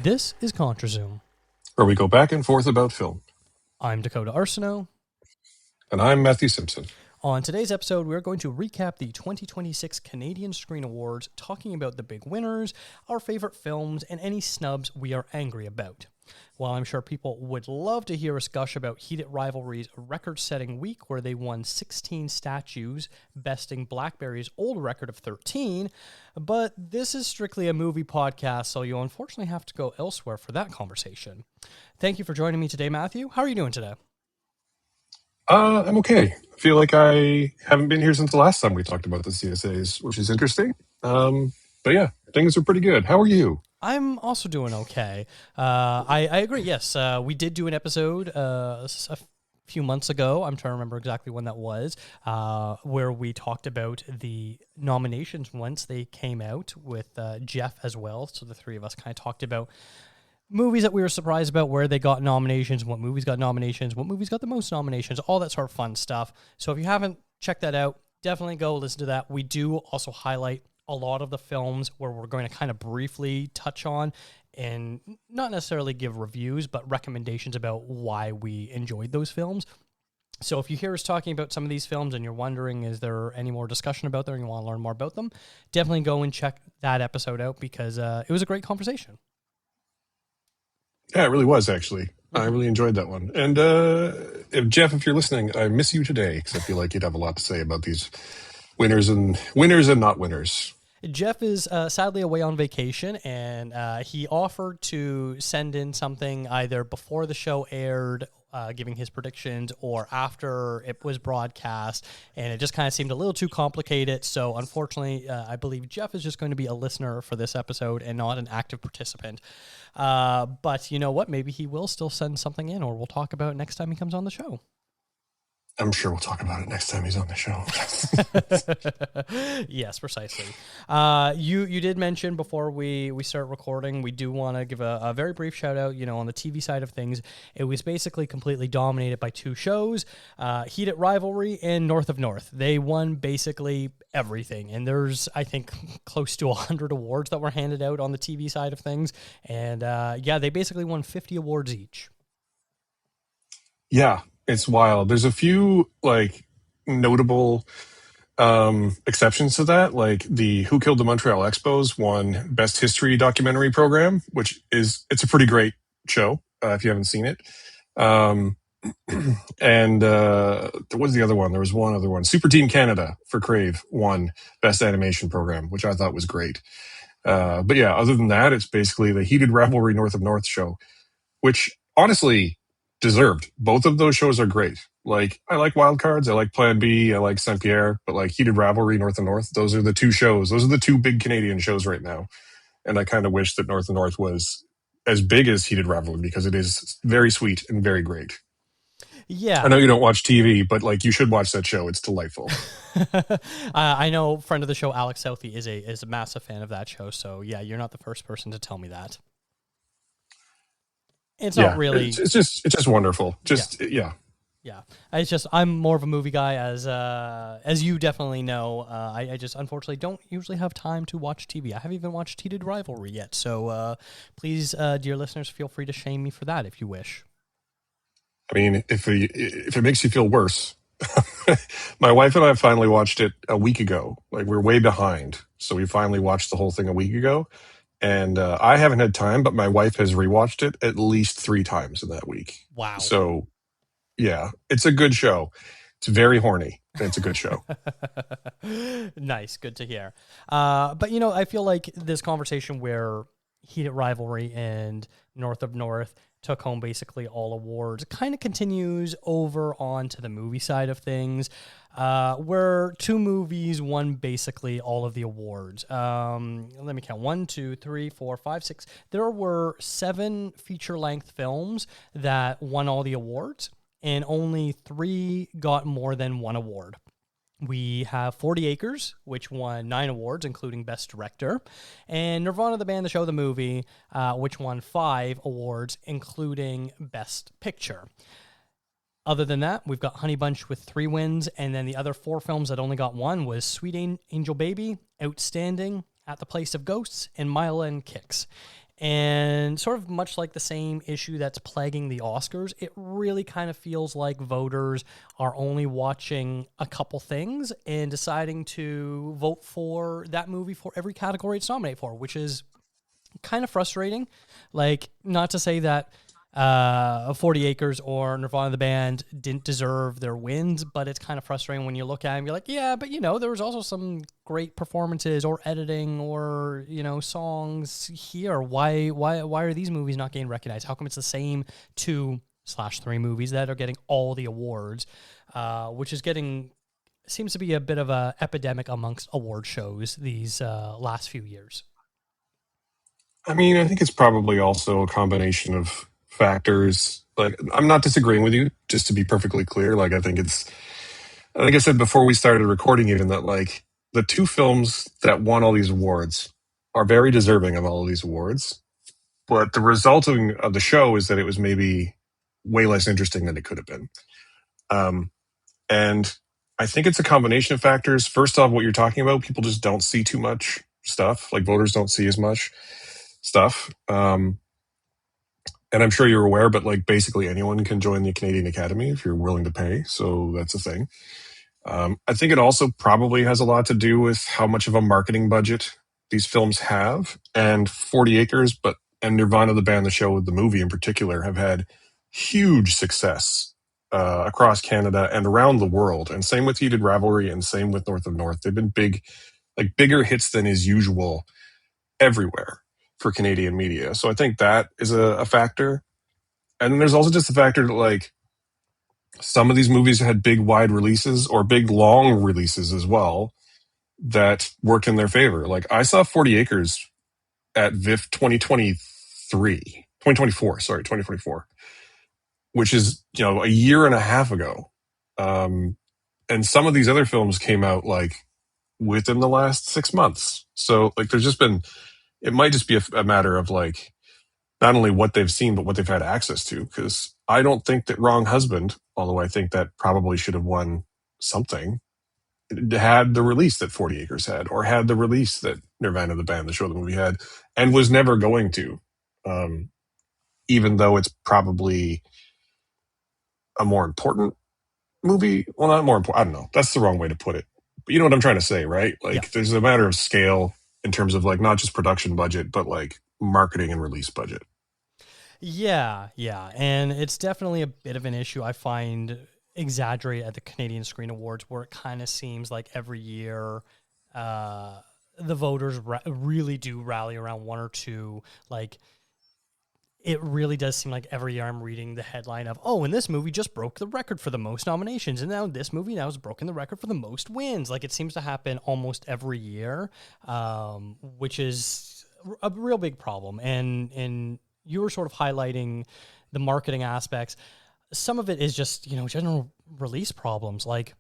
This is ContraZoom. Where we go back and forth about film. I'm Dakota Arsenault. And I'm Matthew Simpson. On today's episode, we're going to recap the 2026 Canadian Screen Awards, talking about the big winners, our favorite films, and any snubs we are angry about. While I'm sure people would love to hear us gush about Heated Rivalry's record-setting week where they won 16 statues, besting BlackBerry's old record of 13, but this is strictly a movie podcast, so you'll unfortunately have to go elsewhere for that conversation. Thank you for joining me today, Matthew. How are you doing today? I'm okay. I feel like I haven't been here since the last time we talked about the CSAs, which is interesting. But yeah, things are pretty good. How are you? I'm also doing okay. I agree. Yes, we did do an episode a few months ago. I'm trying to remember exactly when that was, where we talked about the nominations once they came out with Jeff as well. So the three of us kind of talked about movies that we were surprised about, where they got nominations, what movies got nominations, what movies got the most nominations, all that sort of fun stuff. So if you haven't checked that out, definitely go listen to that. We do also highlight a lot of the films where we're going to kind of briefly touch on and not necessarily give reviews, but recommendations about why we enjoyed those films. So if you hear us talking about some of these films and you're wondering, is there any more discussion about them and you want to learn more about them, definitely go and check that episode out because it was a great conversation. Yeah, it really was, actually. I really enjoyed that one. And if you're listening, I miss you today because I feel like you'd have a lot to say about these winners and not winners. Jeff is sadly away on vacation, and he offered to send in something either before the show aired, giving his predictions, or after it was broadcast, and it just kind of seemed a little too complicated. So unfortunately, I believe Jeff is just going to be a listener for this episode and not an active participant. But you know what? Maybe he will still send something in, or we'll talk about it next time he comes on the show. I'm sure we'll talk about it next time he's on the show. Yes, precisely. You did mention before we start recording, we do want to give a very brief shout out, on the TV side of things. It was basically completely dominated by two shows, Heated Rivalry and North of North. They won basically everything. And there's, I think, close to 100 awards that were handed out on the TV side of things. And they basically won 50 awards each. Yeah. It's wild. There's a few notable exceptions to that, like the Who Killed the Montreal Expos won Best History Documentary Program, it's a pretty great show if you haven't seen it. And there was the other one. There was one other one. Super Team Canada for Crave won Best Animation Program, which I thought was great. But yeah, other than that, it's basically the Heated Rivalry North of North show, which honestly deserved. Both of those shows are great. I like Wild Cards, I like Plan B, I like Saint Pierre, but Heated Rivalry, North and North, those are the two shows. Those are the two big Canadian shows right now. And I kind of wish that North and North was as big as Heated Rivalry because it is very sweet and very great. Yeah. I know you don't watch TV, but you should watch that show. It's delightful. I know friend of the show, Alex Southey, is a massive fan of that show. So yeah, you're not the first person to tell me that. It's not really. It's just wonderful. Yeah. I'm more of a movie guy, as you definitely know. I just unfortunately don't usually have time to watch TV. I haven't even watched Heated Rivalry yet. So please, dear listeners, feel free to shame me for that if you wish. I mean, if it makes you feel worse, my wife and I finally watched it a week ago. We're way behind, so we finally watched the whole thing a week ago. And I haven't had time, but my wife has rewatched it at least 3 times in that week. Wow. So, yeah, it's a good show. It's very horny, and it's a good show. Nice. Good to hear. But, I feel like this conversation where Heated Rivalry and North of North took home basically all awards kind of continues over on to the movie side of things, where two movies won basically all of the awards. Let me count. 1, 2, 3, 4, 5, 6. There were 7 feature-length films that won all the awards, and only 3 got more than 1 award. We have 40 Acres, which won 9 awards, including Best Director, and Nirvana, the band, the show, the movie, which won 5 awards, including Best Picture. Other than that, we've got Honey Bunch with 3 wins, and then the other 4 films that only got 1 was Sweet Angel Baby, Outstanding, At the Place of Ghosts, and Mile End Kicks. And sort of much like the same issue that's plaguing the Oscars, it really kind of feels like voters are only watching a couple things and deciding to vote for that movie for every category it's nominated for, which is kind of frustrating. Like, not to say that 40 Acres or Nirvana the band didn't deserve their wins, but it's kind of frustrating when you look at it and you're like, yeah, but there was also some great performances or editing or songs here. Why are these movies not getting recognized? How come it's the same 2/3 movies that are getting all the awards, which is seems to be a bit of a epidemic amongst award shows these last few years. I mean, I think it's probably also a combination of factors. Like, I'm not disagreeing with you, just to be perfectly clear. Like, I think it's, like I said before we started recording, even that, like, the two films that won all these awards are very deserving of all of these awards. But the resulting of the show is that it was maybe way less interesting than it could have been. Um, and I think it's a combination of factors. First off, what you're talking about, people just don't see too much stuff. Like, voters don't see as much stuff. And I'm sure you're aware, but like basically anyone can join the Canadian Academy if you're willing to pay. So that's a thing. I think it also probably has a lot to do with how much of a marketing budget these films have. And 40 Acres, and Nirvana, the band, the show, the movie in particular, have had huge success across Canada and around the world. And same with Heated Ravelry and same with North of North. They've been bigger hits than is usual everywhere for Canadian media. So I think that is a factor. And then there's also just the factor that, like, some of these movies had big wide releases or big long releases as well that worked in their favor. Like, I saw 40 Acres at VIFF 2024, which is, a year and a half ago. And some of these other films came out like within the last 6 months. So like, there's just been, it might just be a matter of like, not only what they've seen, but what they've had access to. Because I don't think that Wrong Husband, although I think that probably should have won something, had the release that 40 Acres had, or had the release that Nirvana, the band, the show, the movie had, and was never going to, even though it's probably a more important movie. Well, not more important. I don't know. That's the wrong way to put it. But you know what I'm trying to say, right? Like, Yeah. there's a matter of scale in terms of like not just production budget, but like marketing and release budget. Yeah, and it's definitely a bit of an issue I find exaggerated at the Canadian Screen Awards, where it kind of seems like every year the voters really do rally around one or two. Like, it really does seem like every year I'm reading the headline of, oh, and this movie just broke the record for the most nominations, and now this movie now has broken the record for the most wins. Like, it seems to happen almost every year, which is a real big problem. And you were sort of highlighting the marketing aspects. Some of it is just, general release problems. Like,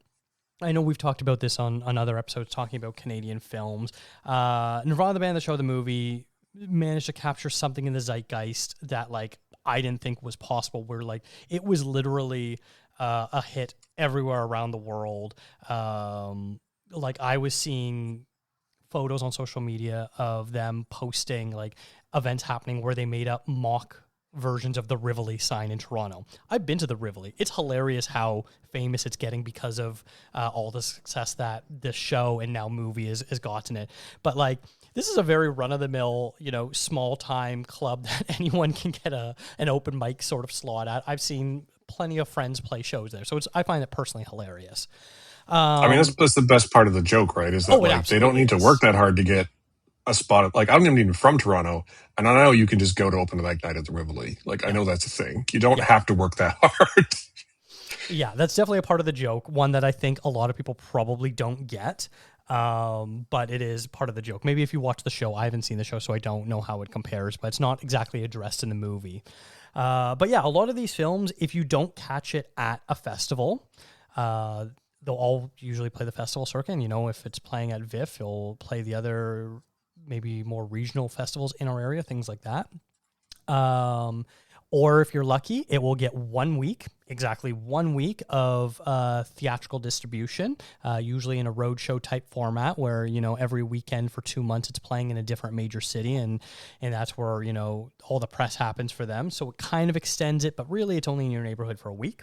I know we've talked about this on other episodes talking about Canadian films. Nirvana, the band, the show, the movie managed to capture something in the zeitgeist that, like, I didn't think was possible, where, like, it was literally a hit everywhere around the world. Like, I was seeing photos on social media of them posting like events happening where they made up mock versions of the Rivoli sign in Toronto. I've been to the Rivoli. It's hilarious how famous it's getting because of all the success that this show and now movie has gotten it. But like, this is a very run-of-the-mill, small-time club that anyone can get an open mic sort of slot at. I've seen plenty of friends play shows there, so I find it personally hilarious. I mean, that's the best part of the joke, right? Is that like they don't need to work that hard to get a spot. Like, I'm not even from Toronto, and I know you can just go to open mic night at the Rivoli. Like, I know that's a thing. You don't have to work that hard. Yeah, that's definitely a part of the joke. One that I think a lot of people probably don't get, but it is part of the joke. Maybe if you watch the show, I haven't seen the show, so I don't know how it compares, but it's not exactly addressed in the movie. But yeah, a lot of these films, if you don't catch it at a festival, they'll all usually play the festival circuit. And, if it's playing at VIFF, it'll play the other maybe more regional festivals in our area, things like that. Or if you're lucky, it will get 1 week, exactly 1 week of theatrical distribution, usually in a roadshow type format where, every weekend for 2 months it's playing in a different major city. And that's where, all the press happens for them. So it kind of extends it, but really it's only in your neighborhood for a week.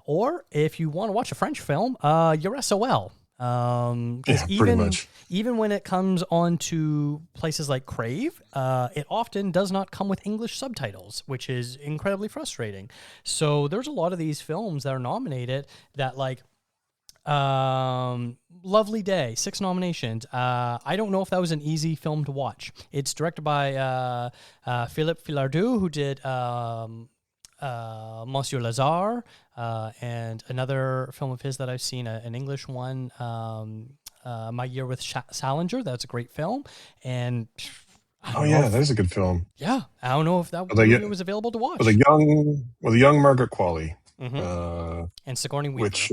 Or if you want to watch a French film, you're SOL. Because Yeah, pretty much. even when it comes on to places like Crave, it often does not come with English subtitles, which is incredibly frustrating. So there's a lot of these films that are nominated that Lovely Day, 6 nominations. I don't know if that was an easy film to watch. It's directed by Philippe Filardeau, who did Monsieur Lazare, and another film of his that I've seen, an English one, My Year with Salinger. That's a great film. And I Oh don't know yeah, if, that is a good film. yeah, I don't know if that With movie a was available to with a watch. young Margaret Qualley, Hmm. uh, And Sigourney Weaver. which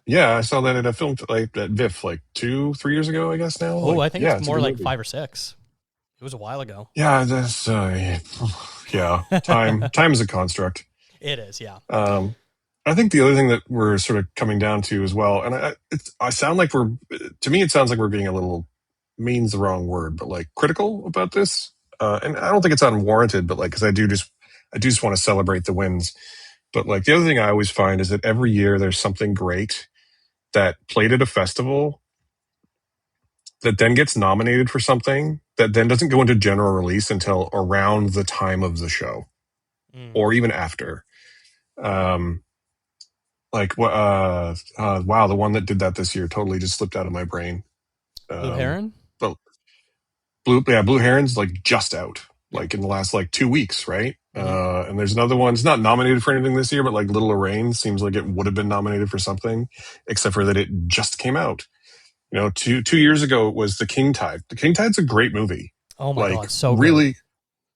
yeah, I saw that at a film like at VIFF like 2 3 years ago, I guess now. Oh, Like, I think yeah, it's it's a more good like movie. 5 or 6. It was a while ago. Yeah, that's yeah. Time is a construct. It is, yeah. Um, I think the other thing that we're sort of coming down to as well, and I sound like we're to me it sounds like we're being a little means the wrong word, but like critical about this. And I don't think it's unwarranted, but like because I do just want to celebrate the wins. But like the other thing I always find is that every year there's something great that played at a festival that then gets nominated for something that then doesn't go into general release until around the time of the show Mm. or even after. Um, like what? Wow, the one that did that this year totally just slipped out of my brain. Blue Um, Heron? but Blue Heron's like just out, Yeah. like in the last like 2 weeks, right? Hmm. And there's another one. It's not nominated for anything this year, but like Little Lorraine seems like it would have been nominated for something, except for that it just came out. Two years ago it was The King Tide. The King Tide's a great movie, Oh my like God, so good. really,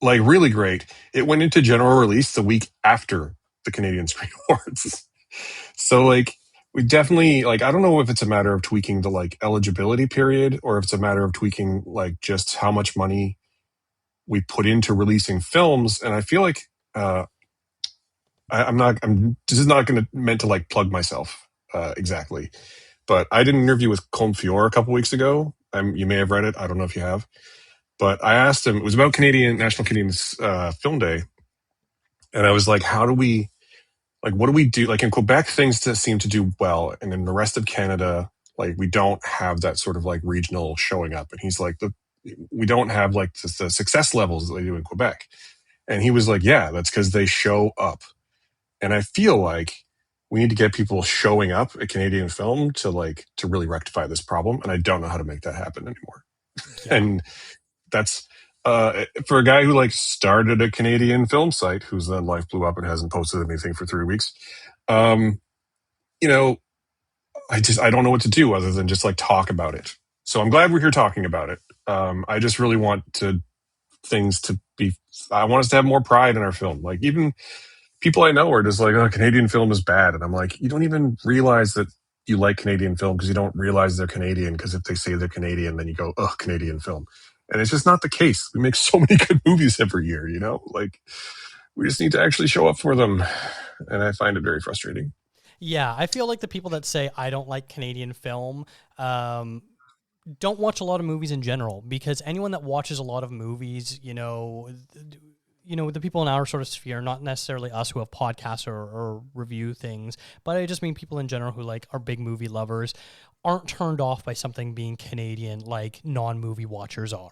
like really great. It went into general release the week after the Canadian Screen Awards. So like we definitely like I don't know if it's a matter of tweaking the like eligibility period or if it's a matter of tweaking like just how much money we put into releasing films. And I feel like I'm this is not going to meant to like plug myself exactly, but I did an interview with Colm a couple weeks ago. You may have read it. I don't know if you have, but I asked him. It was about National Canadian Film Day, and I was like, "How do we like? What do we do? Like in Quebec, things seem to do well, and in the rest of Canada, like we don't have that sort of like regional showing up." And he's like, "We don't have like the success levels that they do in Quebec." And he was like, "Yeah, that's because they show up." And I feel like we need to get people showing up at Canadian film to really rectify this problem. And I don't know how to make that happen anymore. Yeah. And that's for a guy who like started a Canadian film site whose then life blew up and hasn't posted anything for 3 weeks. Um, you know, I don't know what to do other than just like talk about it. So I'm glad we're here talking about it. I just really want things to be. I want us to have more pride in our film. Like even people I know are just like, oh, Canadian film is bad. And I'm like, you don't even realize that you like Canadian film because you don't realize they're Canadian. Because if they say they're Canadian, then you go, oh, Canadian film. And it's just not the case. We make so many good movies every year, Like, we just need to actually show up for them. And I find it very frustrating. Yeah, I feel like the people that say I don't like Canadian film don't watch a lot of movies in general, because anyone that watches a lot of movies, the people in our sort of sphere, not necessarily us who have podcasts or review things, but I just mean people in general who like are big movie lovers, aren't turned off by something being Canadian like non-movie watchers are.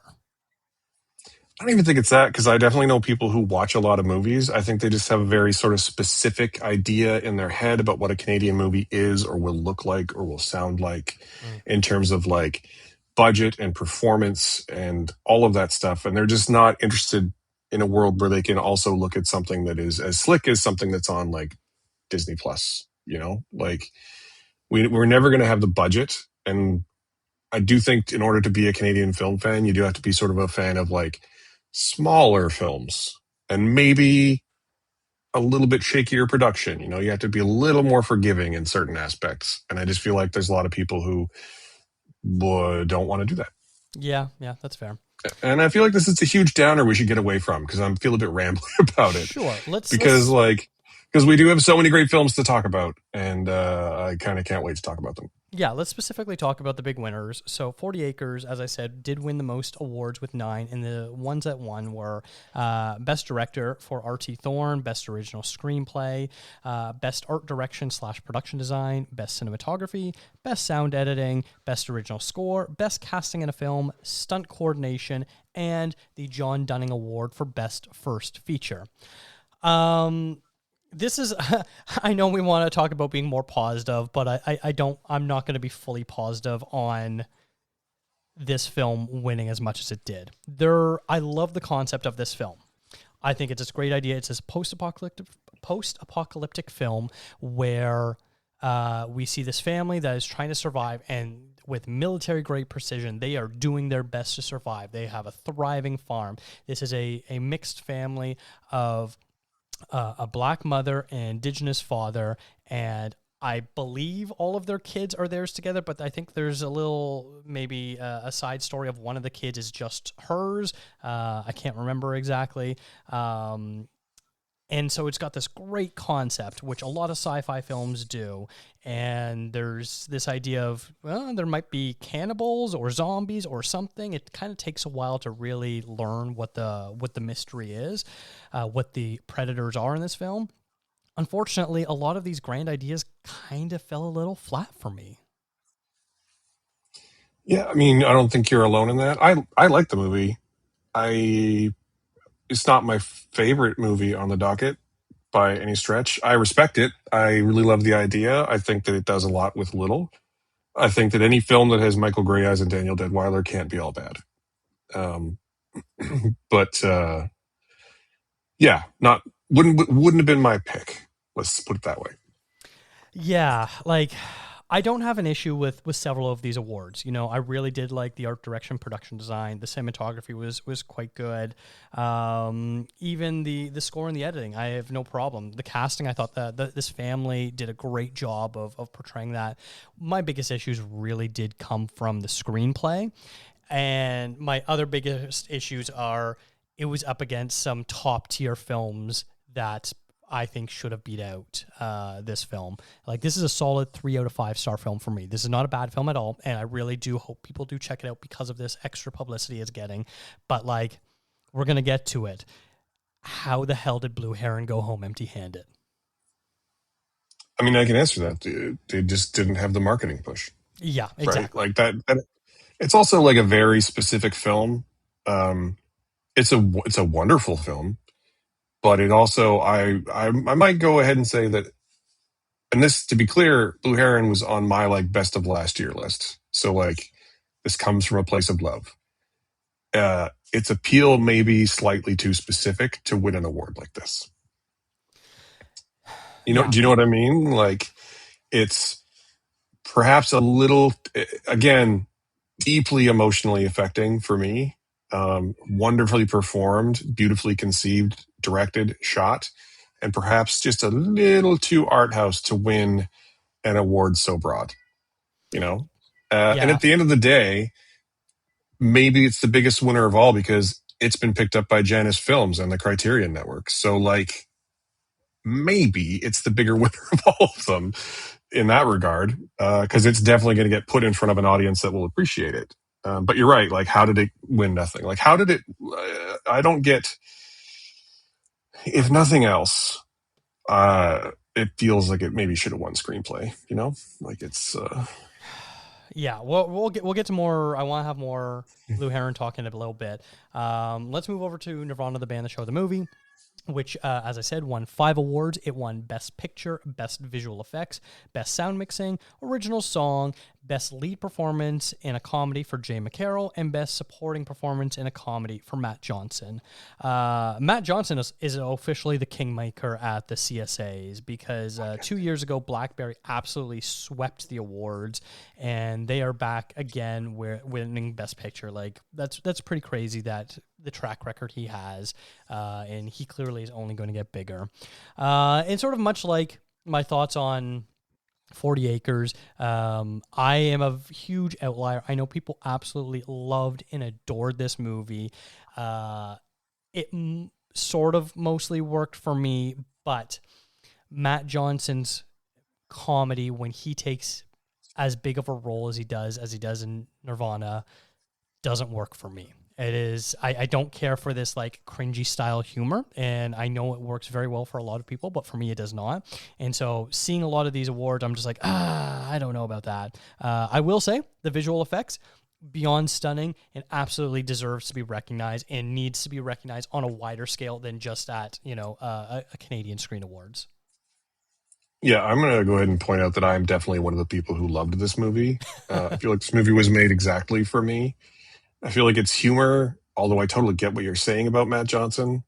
I don't even think it's that because I definitely know people who watch a lot of movies. I think they just have a very sort of specific idea in their head about what a Canadian movie is or will look like or will sound like Mm. in terms of like budget and performance and all of that stuff. And they're just not interested in a world where they can also look at something that is as slick as something that's on like Disney Plus, Like we're never going to have the budget. And I do think in order to be a Canadian film fan, you do have to be sort of a fan of like smaller films and maybe a little bit shakier production. You have to be a little more forgiving in certain aspects. And I just feel like there's a lot of people who don't want to do that. Yeah, that's fair. And I feel like this is a huge downer we should get away from because I'm feel a bit rambling about it. Sure. Because Let's because we do have so many great films to talk about, and I kind of can't wait to talk about them. Yeah, let's specifically talk about the big winners. So 40 Acres, as I said, did win the most awards with 9, and the ones that won were Best Director for R.T. Thorne, Best Original Screenplay, Best Art Direction / Production Design, Best Cinematography, Best Sound Editing, Best Original Score, Best Casting in a Film, Stunt Coordination, and the John Dunning Award for Best First Feature. This is, I know we want to talk about being more positive, but I'm not going to be fully positive on this film winning as much as it did. I love the concept of this film. I think it's a great idea. It's this post-apocalyptic film where we see this family that is trying to survive, and with military-grade precision, they are doing their best to survive. They have a thriving farm. This is a mixed family of a black mother and indigenous father, and I believe all of their kids are theirs together, but I think there's a little, maybe a side story of one of the kids is just hers. I can't remember exactly. And so it's got this great concept, which a lot of sci-fi films do. And there's this idea of, well, there might be cannibals or zombies or something. It kind of takes a while to really learn what the mystery is, what the predators are in this film. Unfortunately, a lot of these grand ideas kind of fell a little flat for me. Yeah, I mean, I don't think you're alone in that. I like the movie. I It's not my favorite movie on the docket by any stretch. I respect it. I really love the idea. I think that it does a lot with little. I think that any film that has Michael Greyeyes and Daniel Deadwyler can't be all bad. Um, but yeah, not wouldn't have been my pick. Let's put it that way. Yeah, like I don't have an issue with several of these awards. You know, I really did like the art direction, production design. The cinematography was quite good. Even the score and the editing, I have no problem. The casting, I thought that this family did a great job of portraying that. My biggest issues really did come from the screenplay, and my other biggest issues are it was up against some top tier films that I think should have beat out this film. Like, this is a solid 3 out of 5 star film for me. This is not a bad film at all, and I really do hope people do check it out because of this extra publicity it's getting. But, like, we're going to get to it. How the hell did Blue Heron go home empty-handed? I mean, I can answer that. They just didn't have the marketing push, Yeah, right? exactly. Like that it's also like a very specific film. It's a wonderful film, but it also I might go ahead and say that, and this, to be clear, Blue Heron was on my like best of last year list. So like this comes from a place of love. Its appeal may be slightly too specific to win an award like this. Yeah, Do you know what I mean? Like, it's perhaps a little, again, deeply emotionally affecting for me. Wonderfully performed, beautifully conceived, directed, shot, and perhaps just a little too art house to win an award so broad, you know? And yeah, at the end of the day, maybe it's the biggest winner of all because it's been picked up by Janus Films and the Criterion Network. So, like, maybe it's the bigger winner of all of them in that regard, because it's definitely going to get put in front of an audience that will appreciate it. But you're right. Like, how did it win nothing? Like, how did it? I don't get. If nothing else, it feels like it maybe should have won screenplay. You know, like it's. yeah. We'll get to more. I want to have more Blue Heron talk in a little bit. Let's move over to Nirvana, the band, the show, the movie, which, as I said, won 5 awards. It won Best Picture, Best Visual Effects, Best Sound Mixing, Original Song, Best Lead Performance in a Comedy for Jay McCarroll, and Best Supporting Performance in a Comedy for Matt Johnson. Matt Johnson is officially the kingmaker at the CSAs because 2 years ago, Blackberry absolutely swept the awards, and they are back again winning Best Picture. Like, that's pretty crazy that the track record he has, and he clearly is only going to get bigger. And sort of much like my thoughts on 40 Acres. I am a huge outlier. I know people absolutely loved and adored this movie. It sort of mostly worked for me, but Matt Johnson's comedy, when he takes as big of a role as he does in Nirvana, doesn't work for me. It is, I don't care for this like cringy style humor, and I know it works very well for a lot of people, but for me it does not. And so seeing a lot of these awards, I'm just like, I don't know about that. I will say the visual effects, beyond stunning, and absolutely deserves to be recognized and needs to be recognized on a wider scale than just at, a Canadian Screen Awards. Yeah, I'm going to go ahead and point out that I'm definitely one of the people who loved this movie. I feel like this movie was made exactly for me. I feel like it's humor, although I totally get what you're saying about Matt Johnson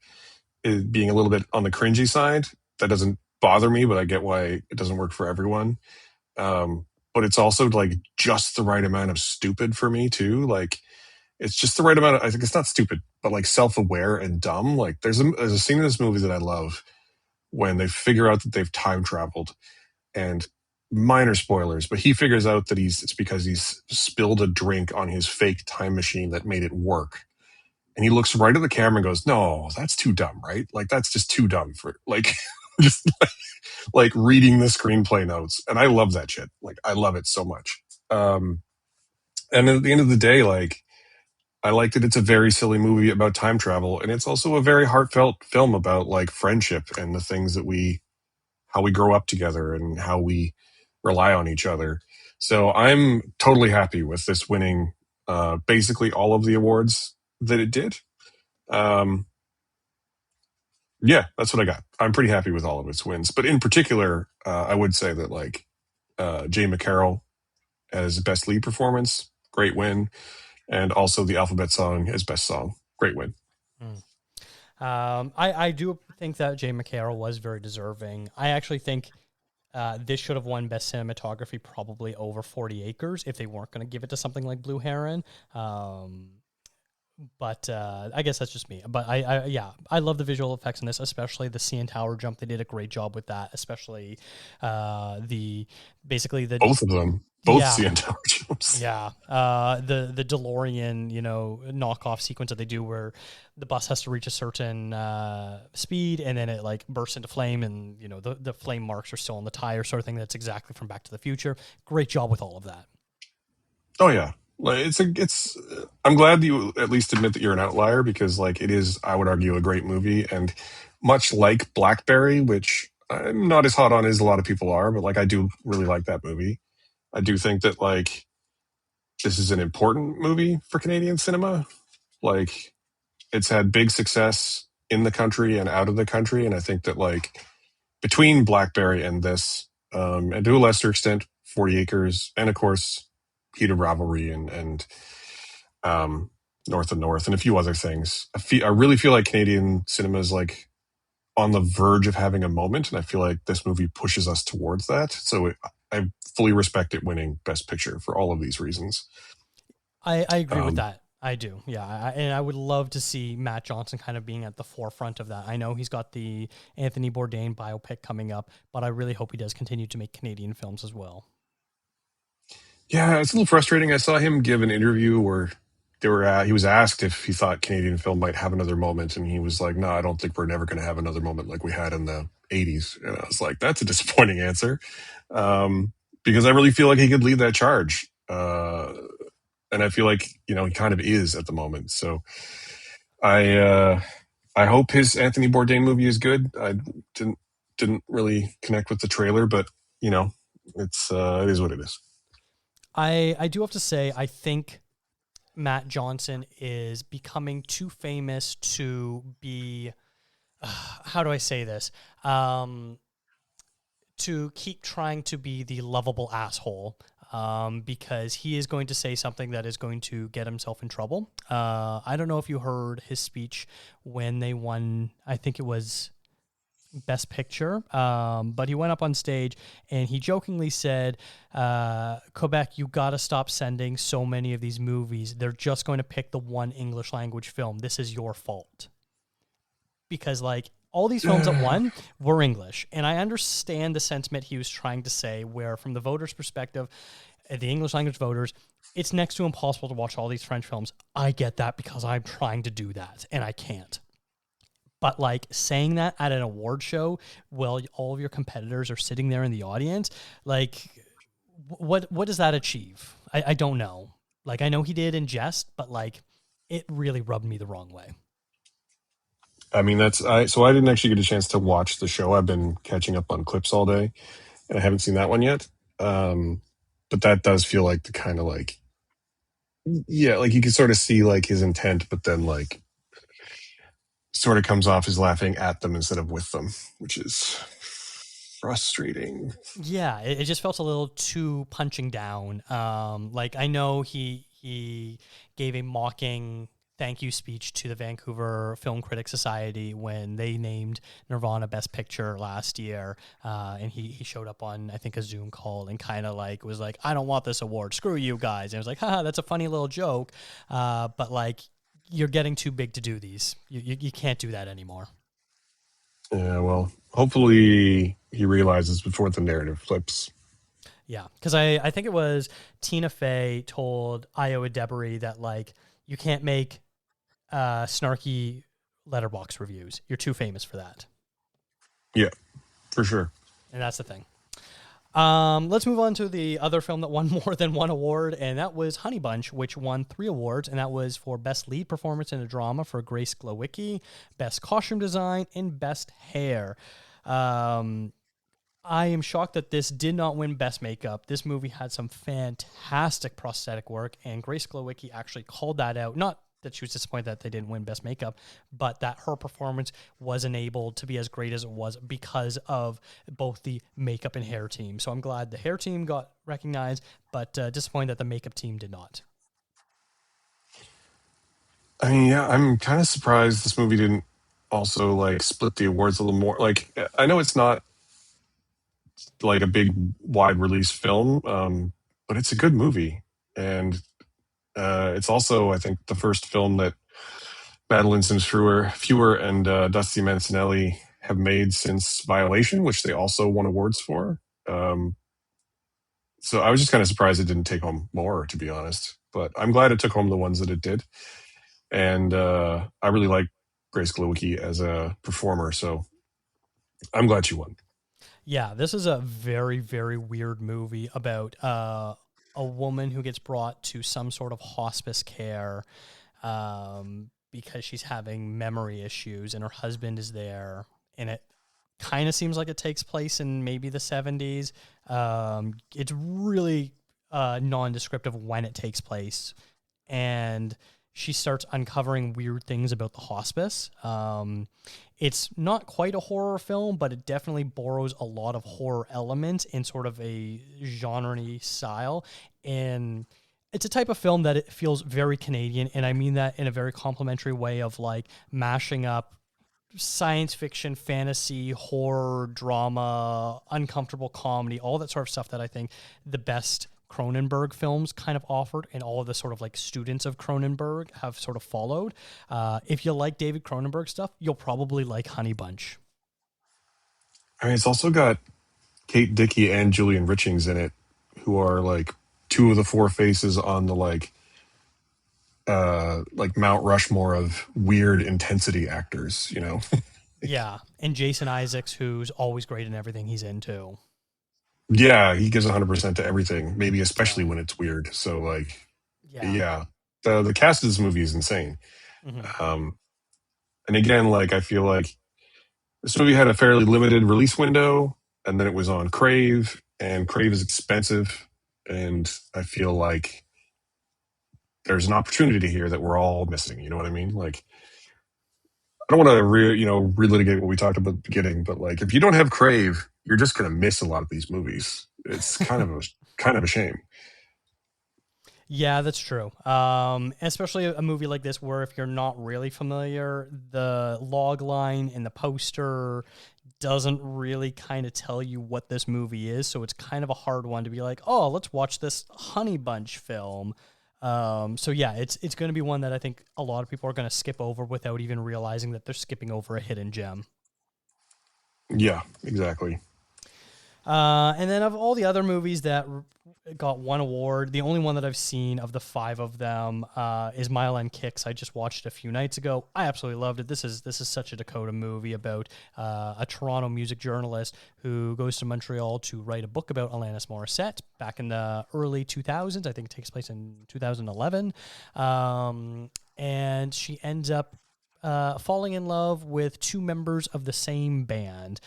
it being a little bit on the cringy side. That doesn't bother me, but I get why it doesn't work for everyone. But it's also like just the right amount of stupid for me too. Like it's just the right amount of, I think it's not stupid, but like self-aware and dumb. Like there's a scene in this movie that I love when they figure out that they've time traveled and minor spoilers, but he figures out that it's because he's spilled a drink on his fake time machine that made it work. And he looks right at the camera and goes, "No, that's too dumb, right? Like that's just too dumb for like just like reading the screenplay notes." And I love that shit. Like I love it so much. And at the end of the day, like I like that it's a very silly movie about time travel, and it's also a very heartfelt film about like friendship and the things that how we grow up together and how we rely on each other. So I'm totally happy with this winning basically all of the awards that it did. Um, yeah, that's what I got. I'm pretty happy with all of its wins, but in particular, I would say that like Jay McCarroll as best lead performance, great win, and also the Alphabet Song as best song, great win. Mm. I do think that Jay McCarroll was very deserving. I actually think this should have won Best Cinematography probably over 40 Acres if they weren't going to give it to something like Blue Heron. But I guess that's just me. But yeah, I love the visual effects in this, especially the CN Tower jump. They did a great job with that, especially the basically the Both of them, both yeah. CN Tower jumps. Yeah, the DeLorean, knockoff sequence that they do where the bus has to reach a certain speed and then it like bursts into flame and the flame marks are still on the tire, sort of thing. That's exactly from Back to the Future. Great job with all of that. Oh yeah, like it's. I'm glad that you at least admit that you're an outlier because like it is, I would argue, a great movie and much like Blackberry, which I'm not as hot on as a lot of people are, but like I do really like that movie. I do think that like this is an important movie for Canadian cinema. Like it's had big success in the country and out of the country, and I think that like between Blackberry and this, and to a lesser extent, 40 Acres, and of course, Heated Rivalry and North of North, and a few other things. I really feel like Canadian cinema is like on the verge of having a moment, and I feel like this movie pushes us towards that. So I fully respect it winning Best Picture for all of these reasons. I agree with Um, that. I do. Yeah. And I would love to see Matt Johnson kind of being at the forefront of that. I know he's got the Anthony Bourdain biopic coming up, but I really hope he does continue to make Canadian films as well. yeah, it's a little frustrating. I saw him give an interview where he was asked if he thought Canadian film might have another moment, and he was like, "No, I don't think we're never going to have another moment like we had in the '80s." And I was like, "That's a disappointing answer," because I really feel like he could lead that charge, and I feel like he kind of is at the moment. So I I hope his Anthony Bourdain movie is good. I didn't really connect with the trailer, but it is what it is. I do have to say, I think Matt Johnson is becoming too famous to be, how do I say this? To keep trying to be the lovable asshole, because he is going to say something that is going to get himself in trouble. I don't know if you heard his speech when they won, I think it was Best Picture, but he went up on stage and he jokingly said, Quebec, you got to stop sending so many of these movies. They're just going to pick the one English language film. This is your fault. Because, like, all these films that won were English. And I understand the sentiment he was trying to say, where from the voters' perspective, the English language voters, it's next to impossible to watch all these French films. I get that because I'm trying to do that and I can't. But like saying that at an award show while all of your competitors are sitting there in the audience, like what does that achieve? I don't know. Like I know he did in jest, but like it really rubbed me the wrong way. I mean, so I didn't actually get a chance to watch the show. I've been catching up on clips all day, and I haven't seen that one yet. But that does feel like the kind of like, yeah, like you can sort of see like his intent, but then like sort of comes off as laughing at them instead of with them, which is frustrating. Yeah, it just felt a little too punching down. Like I know he gave a mocking thank you speech to the Vancouver Film Critics Society when they named Nirvana Best Picture last year, and he showed up on I think a Zoom call and kind of like was like, I don't want this award, screw you guys. And I was like, haha, that's a funny little joke, but like you're getting too big to do these. You can't do that anymore. Yeah, well, hopefully he realizes before the narrative flips. Yeah, because I think it was Tina Fey told Io Debris that like you can't make snarky letterbox reviews. You're too famous for that, Yeah, for sure. and that's the thing. Let's move on to the other film that won more than one award, and that was Honey Bunch, which won 3 awards, and that was for Best Lead Performance in a Drama for Grace Glowicki, Best Costume Design, and Best Hair. I am shocked that this did not win Best Makeup. This movie had some fantastic prosthetic work, and Grace Glowicki actually called that out. Not that she was disappointed that they didn't win Best Makeup, but that her performance was enabled to be as great as it was because of both the makeup and hair team. So I'm glad the hair team got recognized, but disappointed that the makeup team did not. I mean, yeah, I'm kind of surprised this movie didn't also like split the awards a little more. Like, I know it's not like a big wide release film, but it's a good movie, and it's also I think the first film that Madeline Sims Fewer and Dusty Mancinelli have made since Violation, which they also won awards for. Um, so I was just kind of surprised it didn't take home more, to be honest. But I'm glad it took home the ones that it did, and I really like Grace Glowicki as a performer, so I'm glad she won. Yeah, this is a very, very weird movie about a woman who gets brought to some sort of hospice care because she's having memory issues and her husband is there. And it kind of seems like it takes place in maybe the 70s. It's really nondescript when it takes place. And she starts uncovering weird things about the hospice. It's not quite a horror film, but it definitely borrows a lot of horror elements in sort of a genre-y style. And it's a type of film that it feels very Canadian, and I mean that in a very complimentary way of like mashing up science fiction, fantasy, horror, drama, uncomfortable comedy, all that sort of stuff that I think the best Cronenberg films kind of offered, and all of the sort of like students of Cronenberg have sort of followed. If you like David Cronenberg stuff, you'll probably like Honey Bunch. I mean, it's also got Kate Dickie and Julian Richings in it, who are like two of the four faces on the like Mount Rushmore of weird intensity actors, you know. Yeah, and Jason Isaacs, who's always great in everything he's into. Yeah, he gives 100% to everything, maybe especially Yeah, when it's weird. So like, yeah. yeah, the cast of this movie is insane. Hmm. Um, and again, like I feel like this movie had a fairly limited release window, and then it was on Crave, and Crave is expensive, and I feel like there's an opportunity here that we're all missing. You know what I mean? Like, I don't want to relitigate what we talked about at the beginning, but like if you don't have Crave, you're just going to miss a lot of these movies. It's kind of a shame. Yeah, that's true. Especially a movie like this, where if you're not really familiar, the log line and the poster doesn't really kind of tell you what this movie is. So it's kind of a hard one to be like, oh, let's watch this Honey Bunch film. So yeah, it's going to be one that I think a lot of people are going to skip over without even realizing that they're skipping over a hidden gem. Yeah, exactly. And then of all the other movies that got one award, the only one that I've seen of the five of them is Mile End Kicks. I just watched it a few nights ago. I absolutely loved it. This is such a Dakota movie about a Toronto music journalist who goes to Montreal to write a book about Alanis Morissette back in the early 2000s. I think it takes place in 2011. And she ends up falling in love with two members of the same band,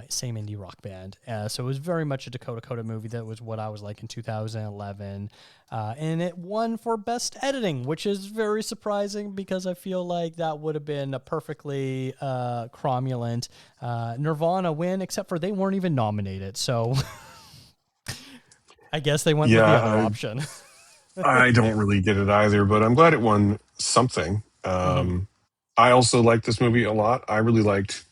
same indie rock band. So it was very much a Dakota movie. That was what I was like in 2011. And it won for Best Editing, which is very surprising because I feel like that would have been a perfectly cromulent Nirvana win, except for they weren't even nominated. So I guess they went with the other Yeah, option. I don't really get it either, but I'm glad it won something. Mhm. I also liked this movie a lot. I really liked.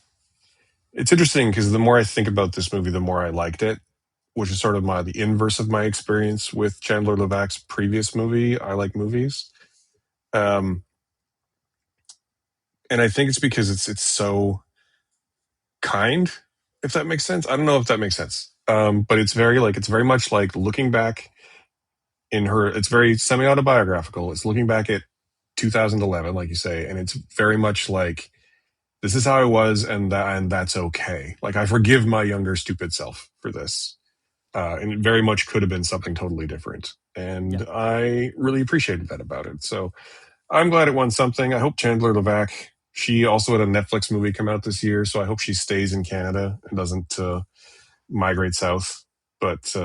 It's interesting because the more I think about this movie, the more I liked it, which is sort of the inverse of my experience with Chandler Levack's previous movie. I like movies, um, and I think it's because it's so kind. If that makes sense, I don't know if that makes sense. But it's very much like looking back in her. It's very semi autobiographical. It's looking back at 2011, like you say, and it's very much like this is how I was, and that's okay. Like I forgive my younger stupid self for this, and it very much could have been something totally different. Yeah. And I really appreciated that about it. So I'm glad it won something. I hope Chandler Levack. She also had a Netflix movie come out this year, so I hope she stays in Canada and doesn't migrate south. But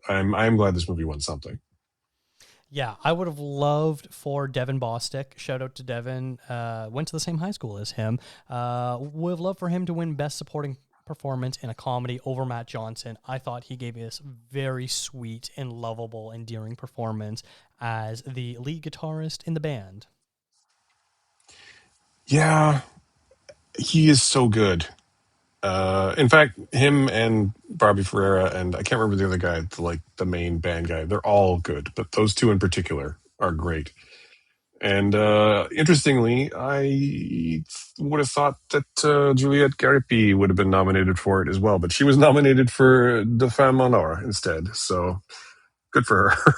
I'm glad this movie won something. Yeah, I would have loved for Devin Bostick. Shout out to Devin. Went to the same high school as him. Would have loved for him to win Best Supporting Performance in a Comedy over Matt Johnson. I thought he gave us very sweet and lovable, endearing performance as the lead guitarist in the band. Yeah, he is so good. In fact, him and Barbie Ferreira and I can't remember the other guy, the main band guy. They're all good, but those two in particular are great. And interestingly, I would have thought that Juliette Garipi would have been nominated for it as well, but she was nominated for De Femme Honor instead. So good for her.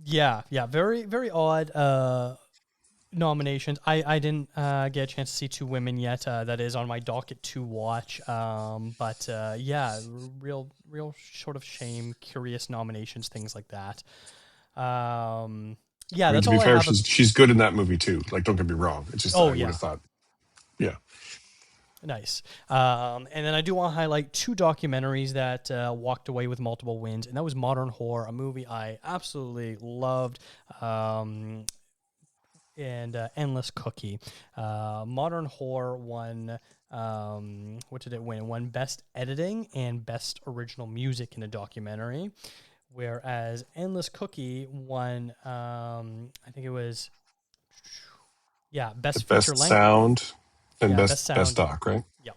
Yeah, yeah, very, very odd nominations. I didn't get a chance to see Two Women yet. That is on my docket to watch. But yeah, real sort of shame, curious nominations, things like that. Yeah, I mean, that's to be all I fair, have. she's good in that movie too. Like, don't get me wrong. It's just Oh I would have yeah, thought, yeah. nice. And then I do want to highlight two documentaries that walked away with multiple wins, and that was Modern Horror, a movie I absolutely loved. And Endless Cookie. Modern Horror won. What did it win? It won Best Editing and Best Original Music in a Documentary. Whereas Endless Cookie won, I think it was, yeah, The Best Feature best Length. sound and Yeah, Best best Sound. doc, right? Yeah.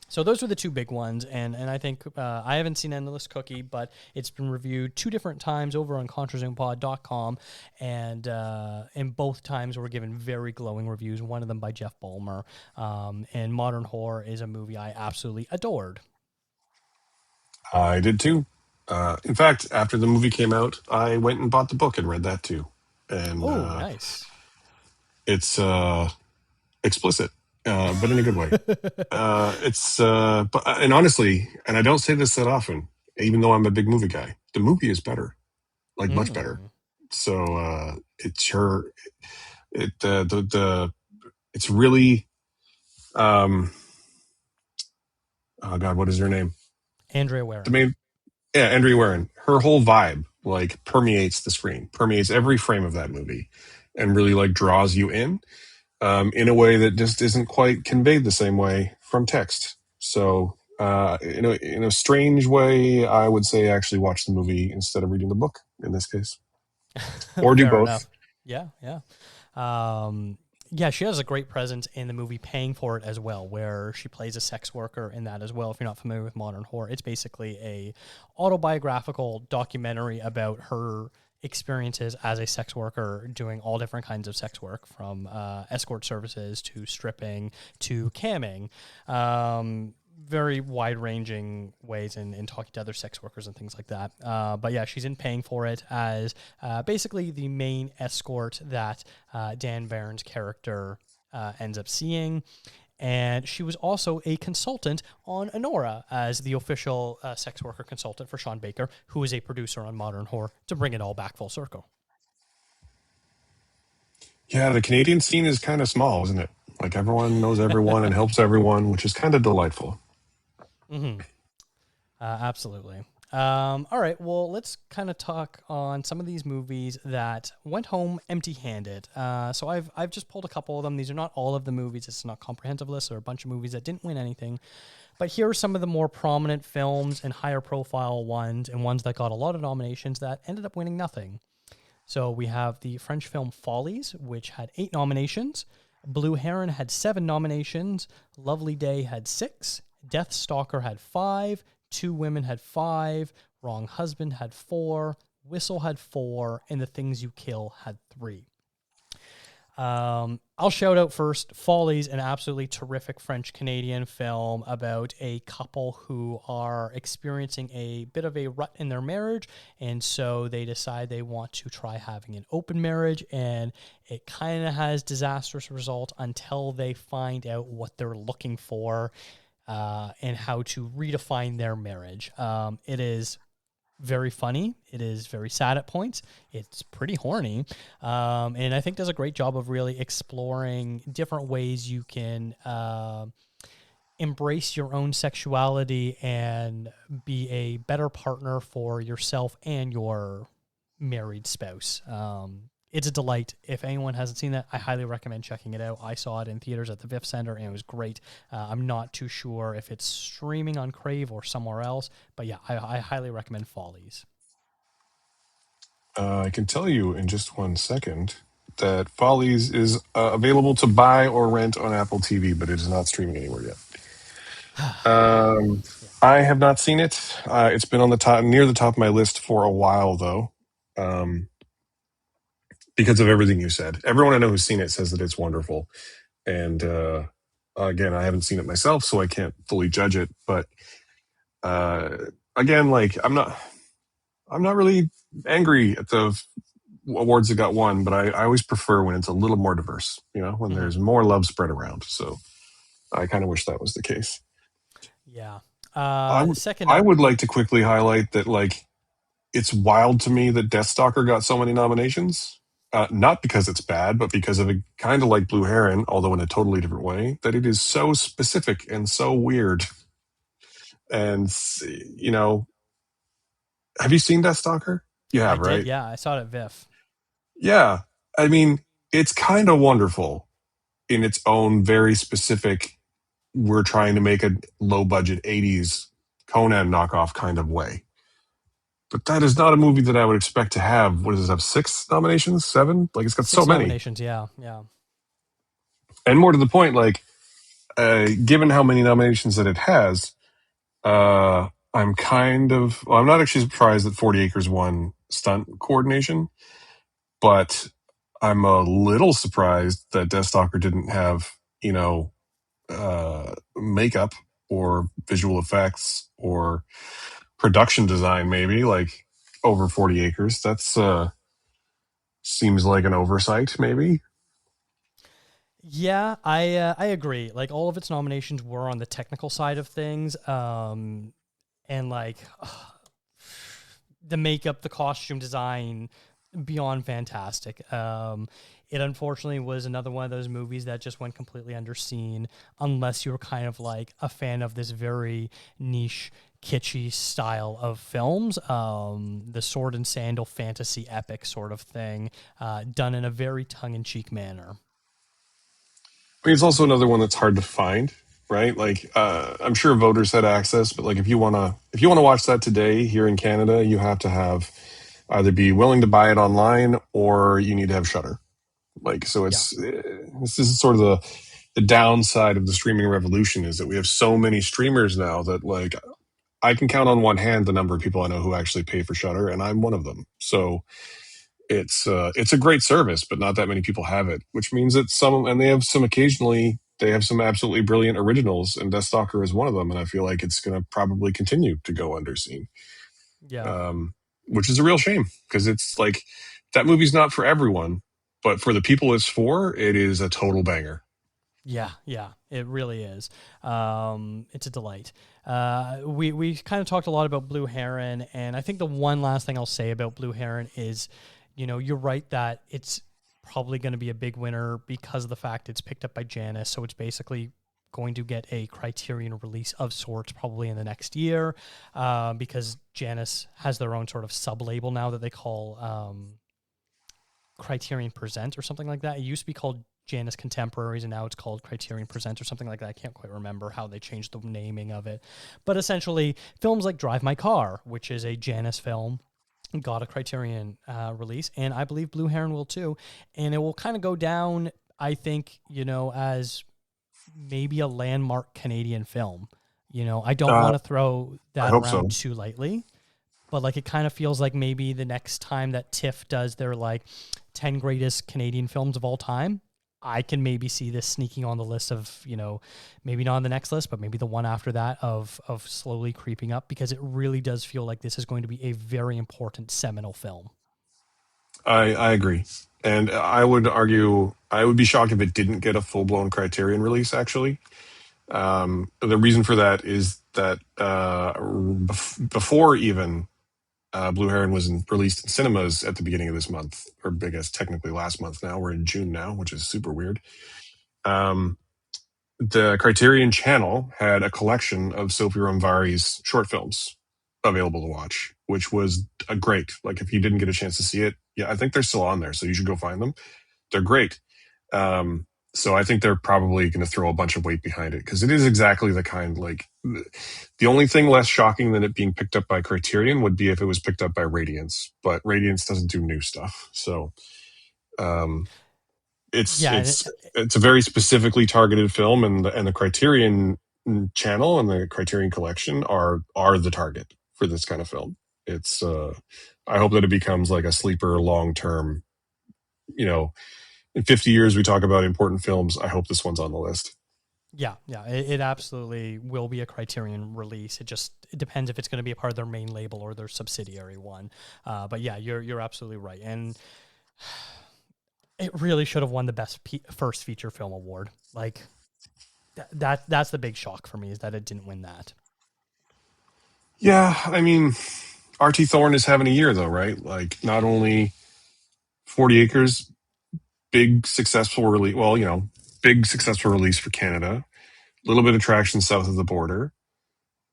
So those were the two big ones, and I think I haven't seen Endless Cookie, but it's been reviewed two different times over on ContraZoomPod.com, and both times were given very glowing reviews. One of them by Jeff Ballmer, and Modern Horror is a movie I absolutely adored. I did too. In fact, after the movie came out, I went and bought the book and read that too. And Oh, nice. it's explicit, but in a good way. And honestly, and I don't say this that often, even though I'm a big movie guy, the movie is better, like much better. Mm. So it's her, the it's really, um, oh God, what is her name? Andrea The Warren. main, yeah, Andrea Warren. Her whole vibe like permeates the screen, permeates every frame of that movie, and really like draws you in a way that just isn't quite conveyed the same way from text. So, in a strange way, I would say actually watch the movie instead of reading the book in this case, or do Fair both. enough. Yeah, yeah. Um, yeah, she has a great presence in the movie Paying for It as well, where she plays a sex worker in that as well. If you're not familiar with Modern Horror, it's basically a autobiographical documentary about her experiences as a sex worker doing all different kinds of sex work from escort services to stripping to camming. very wide ranging ways in talking to other sex workers and things like that. But yeah, she's in paying for it as basically the main escort that Dan Barron's character ends up seeing. And she was also a consultant on Honora as the official sex worker consultant for Sean Baker, who is a producer on Modern Horror, to bring it all back full circle. Yeah, the Canadian scene is kind of small, isn't it? Like everyone knows everyone and helps everyone, which is kind of delightful. Mm-hmm. Absolutely. All right. Well, let's kind of talk on some of these movies that went home empty-handed. So I've just pulled a couple of them. These are not all of the movies. It's not a comprehensive list. There are a bunch of movies that didn't win anything. But here are some of the more prominent films and higher profile ones, and ones that got a lot of nominations that ended up winning nothing. So we have the French film Follies, which had 8 nominations. Blue Heron had 7 nominations. Lovely Day had 6. Death Stalker had 5. Two Women had 5. Wrong Husband had 4. Whistle had 4. And The Things You Kill had 3. I'll shout out first Follies, an absolutely terrific French-Canadian film about a couple who are experiencing a bit of a rut in their marriage, and so they decide they want to try having an open marriage, and it kind of has disastrous result until they find out what they're looking for and how to redefine their marriage. It is very funny. It is very sad at points. It's pretty horny. And I think does a great job of really exploring different ways you can embrace your own sexuality and be a better partner for yourself and your married spouse. It's a delight. If anyone hasn't seen that, I highly recommend checking it out. I saw it in theaters at the VIF Center, and it was great. I'm not too sure if it's streaming on Crave or somewhere else, but yeah, I highly recommend Follies. I can tell you in just one second that Follies is available to buy or rent on Apple TV, but it is not streaming anywhere yet. Yeah. I have not seen it. It's been on the top, near the top of my list for a while, though, because of everything you said. Everyone I know who's seen it says that it's wonderful, and again, I haven't seen it myself, so I can't fully judge it. But again, like I'm not really angry at the awards that got won, but I always prefer when it's a little more diverse. You know, when Mhm. there's more love spread around. So I kind of wish that was the case. Yeah. Second I up, would like to quickly highlight that, like, it's wild to me that Deathstalker got so many nominations. Not because it's bad, but because of a kind of like Blue Heron, although in a totally different way, that it is so specific and so weird. And, you know, have you seen Deathstalker? You I have, did. right? Yeah, I saw it at VIF. Yeah. I mean, it's kind of wonderful in its own very specific, we're trying to make a low budget 80s Conan knockoff kind of way. But that is not a movie that I would expect to have. What does it have? 6 nominations? 7? Like, it's got so 6 many. nominations. Yeah, yeah. And more to the point, like, given how many nominations that it has, I'm kind of, well, I'm not actually surprised that 40 Acres won stunt coordination, but I'm a little surprised that Deathstalker didn't have, you know, makeup or visual effects or production design, maybe, like, over 40 Acres. That's seems like an oversight, maybe. Yeah, I agree. Like all of its nominations were on the technical side of things, and like the makeup, the costume design, beyond fantastic. It unfortunately was another one of those movies that just went completely underseen, unless you were kind of like a fan of this very niche, kitschy style of films, the sword and sandal fantasy epic sort of thing, done in a very tongue-in-cheek manner. I mean, it's also another one that's hard to find, right? Like, I'm sure voters had access, but like, if you wanna watch that today here in Canada, you have to have either be willing to buy it online or you need to have Shutter. Like, so Yeah. this is sort of the downside of the streaming revolution is that we have so many streamers now that, like, I can count on one hand the number of people I know who actually pay for Shutter, and I'm one of them. So it's a great service, but not that many people have it, which means that some, and they have some occasionally they have some absolutely brilliant originals, and Deathstalker is one of them. And I feel like it's going to probably continue to go underseen, Yeah. um, which is a real shame because it's like that movie's not for everyone, but for the people it's for, it is a total banger. Yeah, yeah, it really is. It's a delight. We kind of talked a lot about Blue Heron, and I think the one last thing I'll say about Blue Heron is, you're right that it's probably going to be a big winner because of the fact it's picked up by Janus, so it's basically going to get a Criterion release of sorts probably in the next year, because Janus has their own sort of sub label now that they call Criterion Present or something like that. It used to be called Janus Contemporaries, and now it's called Criterion Present or something like that. I can't quite remember how they changed the naming of it. But essentially, films like Drive My Car, which is a Janus film, got a Criterion release, and I believe Blue Heron will too. And it will kind of go down, I think, as maybe a landmark Canadian film. I don't Uh, want to throw I that hope around so. too lightly, but like it kind of feels like maybe the next time that TIFF does their like 10 greatest Canadian films of all time, I can maybe see this sneaking on the list of, maybe not on the next list, but maybe the one after that of slowly creeping up, because it really does feel like this is going to be a very important seminal film. I agree. And I would argue, I would be shocked if it didn't get a full blown Criterion release, actually. The reason for that is that before even Blue Heron was released in cinemas at the beginning of this month, or I guess technically last month now, we're in June now, which is super weird. Um, the Criterion channel had a collection of Sophie Romvari's short films available to watch, which was a great. Like if you didn't get a chance to see it, yeah, I think they're still on there, so you should go find them. They're great. Um, so I think they're probably going to throw a bunch of weight behind it because it is exactly the kind like the only thing less shocking than it being picked up by Criterion would be if it was picked up by Radiance, but Radiance doesn't do new stuff. So um, it's Yeah. it's it's a very specifically targeted film, and the Criterion channel and the Criterion collection are the target for this kind of film. It's I hope that it becomes like a sleeper long term. You know, in 50 years we talk about important films. I hope this one's on the list. Yeah, yeah, it absolutely will be a Criterion release. It depends if it's going to be a part of their main label or their subsidiary one. But yeah, you're absolutely right, and it really should have won the best first feature film award. Like that's the big shock for me, is that it didn't win that. Yeah, I mean, RT Thorne is having a year though, right? Like not only 40 Acres, big successful release. Well, big successful release for Canada. A little bit of traction south of the border.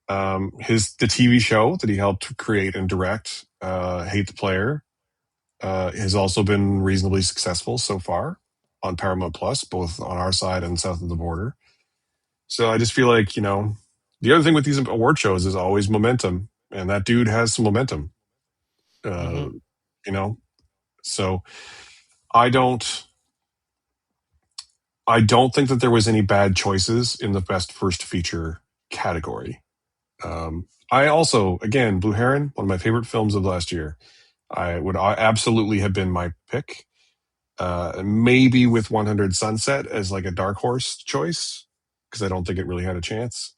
The TV show that he helped create and direct, Hate the Player, has also been reasonably successful so far on Paramount Plus, both on our side and south of the border. So I just feel like the other thing with these award shows is always momentum, and that dude has some momentum. Mm-hmm. Uh, you know, so I don't. I don't think that there was any bad choices in the best first feature category. I also, again, Blue Heron, one of my favorite films of last year. I would absolutely have been my pick. Maybe with 100 Sunset as like a dark horse choice because I don't think it really had a chance.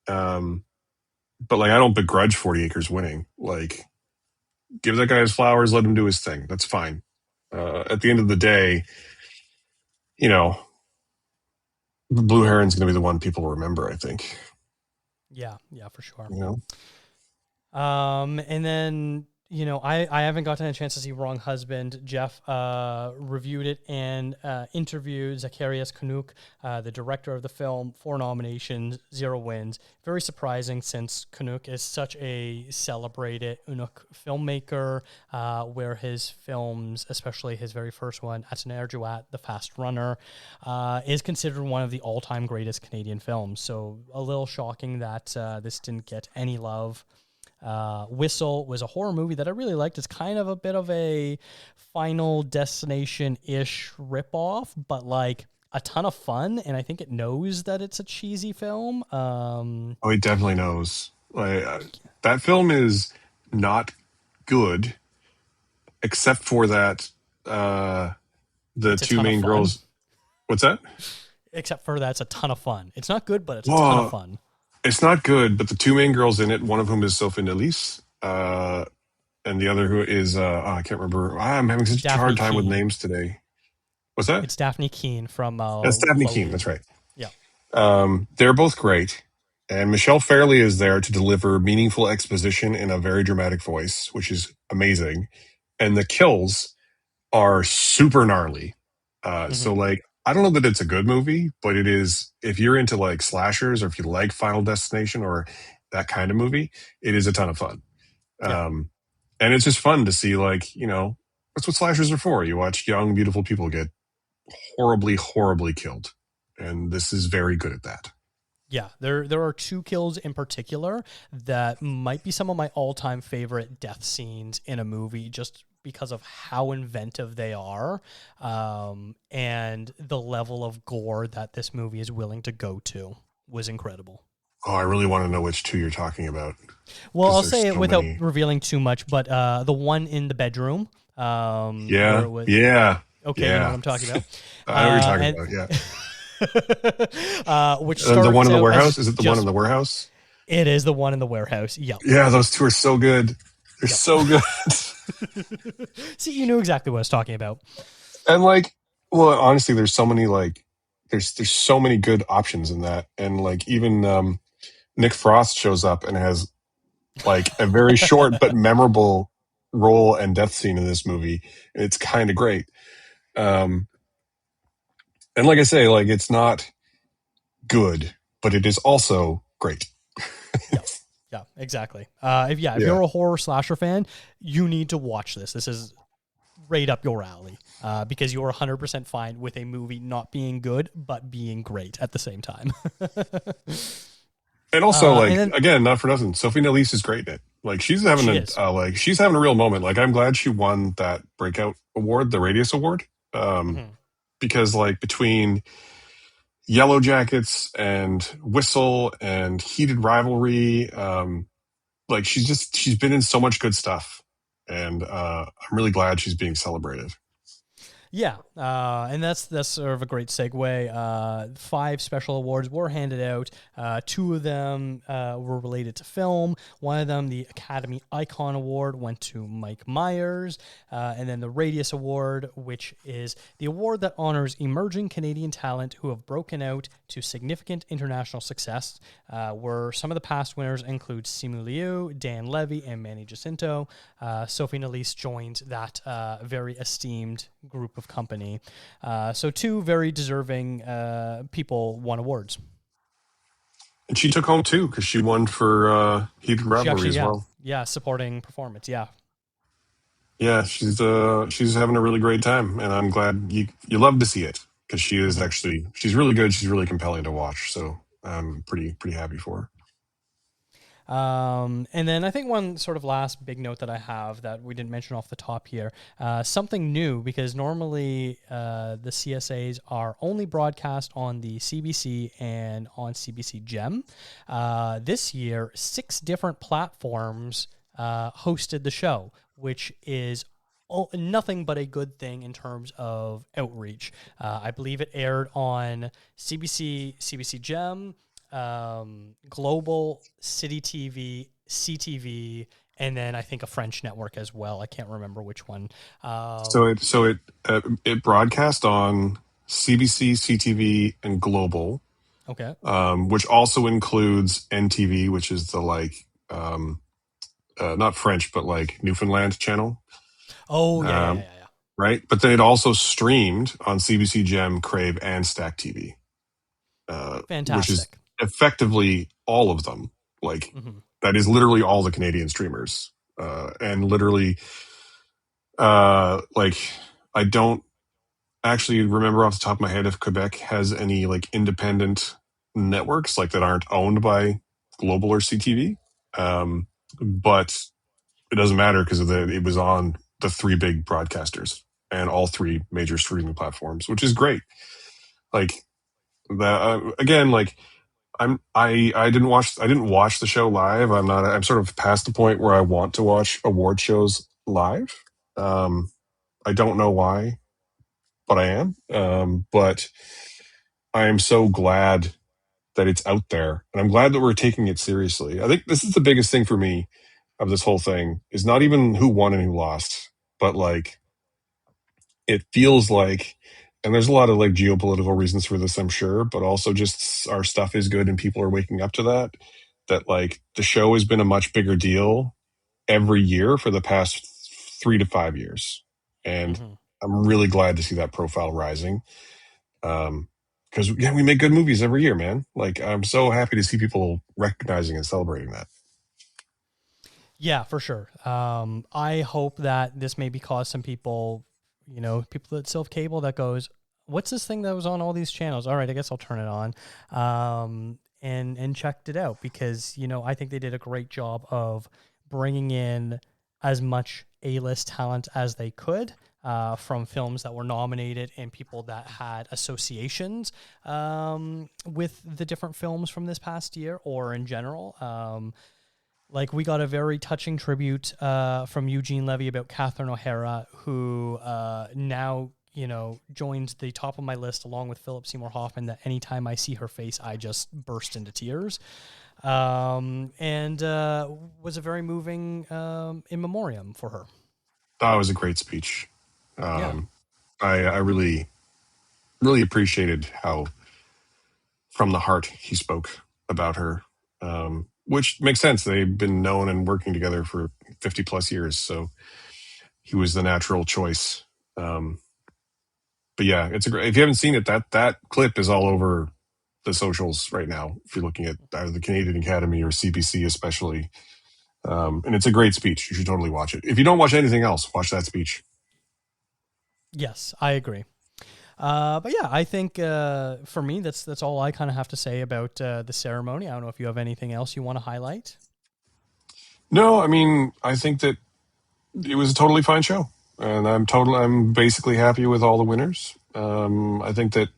Um, but like, I don't begrudge 40 Acres winning. Like, give that guy his flowers, let him do his thing. That's fine. At the end of the day, you know, Blue Heron's going to be the one people remember. I think. Yeah, yeah, for sure. You know. And then, I haven't gotten a chance to see Wrong Husband. Jeff reviewed it and interviewed Zacharias Canuck, the director of the film, 4 nominations, 0 wins. Very surprising, since Canuck is such a celebrated Inuk filmmaker, where his films, especially his very first one, Attener Duat, The Fast Runner, is considered one of the all-time greatest Canadian films. So a little shocking that this didn't get any love. Whistle was a horror movie that I really liked. It's kind of a bit of a Final Destination-ish ripoff, but like a ton of fun, and I think it knows that it's a cheesy film. Oh, he definitely knows. Like that film is not good, except for that. The It's a two ton of main fun. girls. What's that? except for that's a ton of fun. It's not good, but it's a ton of Whoa, fun. it's not good, but the two main girls in it, one of whom is Sophie Nélisse, and the other who is I can't remember. I'm having such a hard Daphne time with Keane. names today. What's that? It's Daphne Keane from That's Dabney Keene. That's Logan. right. Yeah. They're both great, and Michelle Fairley is there to deliver meaningful exposition in a very dramatic voice, which is amazing. And the kills are super gnarly. So Hmm. like, I don't know that it's a good movie, but it is. If you're into like slashers, or if you like Final Destination or that kind of movie, it is a ton of fun. Yeah. Um, and it's just fun to see, like, that's what slashers are for. You watch young, beautiful people get horribly, horribly killed, and this is very good at that. Yeah, there are two kills in particular that might be some of my all-time favorite death scenes in a movie, just because of how inventive they are, and the level of gore that this movie is willing to go to was incredible. Oh, I really want to know which two you're talking about Well, because I'll there's say it so without many. revealing too much, but the one in the bedroom, where Yeah, it was yeah, okay, you know what yeah. I'm talking about, I know what you're talking and about. Yeah, which and the one starts in the out warehouse. as Is it the one in just the warehouse? it is the one in the warehouse. Yep. Yeah, those two are so good. They're Yep. so good. See, you knew exactly what I was talking about. And like, well, honestly, there's so many like, there's so many good options in that, and like even Nick Frost shows up and has like a very short but memorable role and death scene in this movie. It's kind of great. Um, and like I say, like it's not good, but it is also great. Yeah. Yeah, exactly. If Yeah. you're a horror slasher fan, you need to watch this. This is right up your alley, because you're 100% fine with a movie not being good but being great at the same time. And also, And like then again, not for nothing, Sophie Nélisse is great in it. Like she's having she is. she's having a real moment. Like I'm glad she won that breakout award, the Radius Award, um, Mhm. because like between Yellow Jackets and Whistle and Heated Rivalry, like she's been in so much good stuff, and I'm really glad she's being celebrated. Yeah, and that's sort of a great segue. Five special awards were handed out. Two of them were related to film. One of them, the Academy Icon Award, went to Mike Myers, and then the Radius Award, which is the award that honors emerging Canadian talent who have broken out to significant international success. Where some of the past winners include Simu Liu, Dan Levy, and Manny Jacinto. Sophie Nélisse joined that very esteemed group of company. So two very deserving people won awards. And she took home two because she won for Heated She Rivalry actually, as well. yeah, supporting performance, yeah. Yeah, she's having a really great time, and I'm glad you love to see it because she is Hmm. actually she's really good. She's really compelling to watch. So I'm pretty happy for her. And then I think one sort of last big note that I have that we didn't mention off the top here, something new, because normally the CSAs are only broadcast on the CBC and on CBC Gem. This year, 6 different platforms hosted the show, which is nothing but a good thing in terms of outreach. I believe it aired on CBC, CBC Gem, Global, City TV, CTV, and then I think a French network as well. I can't remember which one. So it broadcast on CBC, CTV, and Global, Okay. which also includes NTV, which is the like not French but like Newfoundland channel, Oh yeah, yeah, um, yeah, yeah. right? But then it also streamed on CBC Gem, Crave, and Stack TV, which is Fantastic. effectively all of them. Like Hmm. that is literally all the Canadian streamers, and literally, like I don't actually remember off the top of my head if Quebec has any like independent networks like that aren't owned by Global or CTV. But it doesn't matter because it was on the three big broadcasters and all three major streaming platforms, which is great. Like that again, like I didn't watch the show live. I'm sort of past the point where I want to watch award shows live. Um, I don't know why, but I am. But I am so glad that it's out there, and I'm glad that we're taking it seriously. I think this is the biggest thing for me of this whole thing is not even who won and who lost, but like it feels like, and there's a lot of like geopolitical reasons for this, I'm sure, but also just our stuff is good and people are waking up to that. That like the show has been a much bigger deal every year for the past 3 to 5 years, and Hmm. I'm really glad to see that profile rising. Because yeah, we make good movies every year, man. Like I'm so happy to see people recognizing and celebrating that. Yeah, for sure. I hope that this maybe cause some people, people that still have cable that goes, what's this thing that was on all these channels? All right, I guess I'll turn it on, and checked it out because I think they did a great job of bringing in as much A-list talent as they could. From films that were nominated and people that had associations with the different films from this past year or in general. Like we got a very touching tribute from Eugene Levy about Catherine O'Hara, who now joins the top of my list along with Philip Seymour Hoffman. That anytime I see her face, I just burst into tears, and was a very moving in memoriam for her. That was a great speech. Yeah. Um, I really really appreciated how from the heart he spoke about her, which makes sense. They've been known and working together for 50 plus years, so he was the natural choice. Um, but yeah, it's a great. If you haven't seen it, that clip is all over the socials right now. If you're looking at either the Canadian Academy or CBC, especially, and it's a great speech. You should totally watch it. If you don't watch anything else, watch that speech. Yes, I agree. But yeah, I think for me, that's all I kind of have to say about the ceremony. I don't know if you have anything else you want to highlight. No, I mean, I think that it was a totally fine show, and I'm basically happy with all the winners. I think that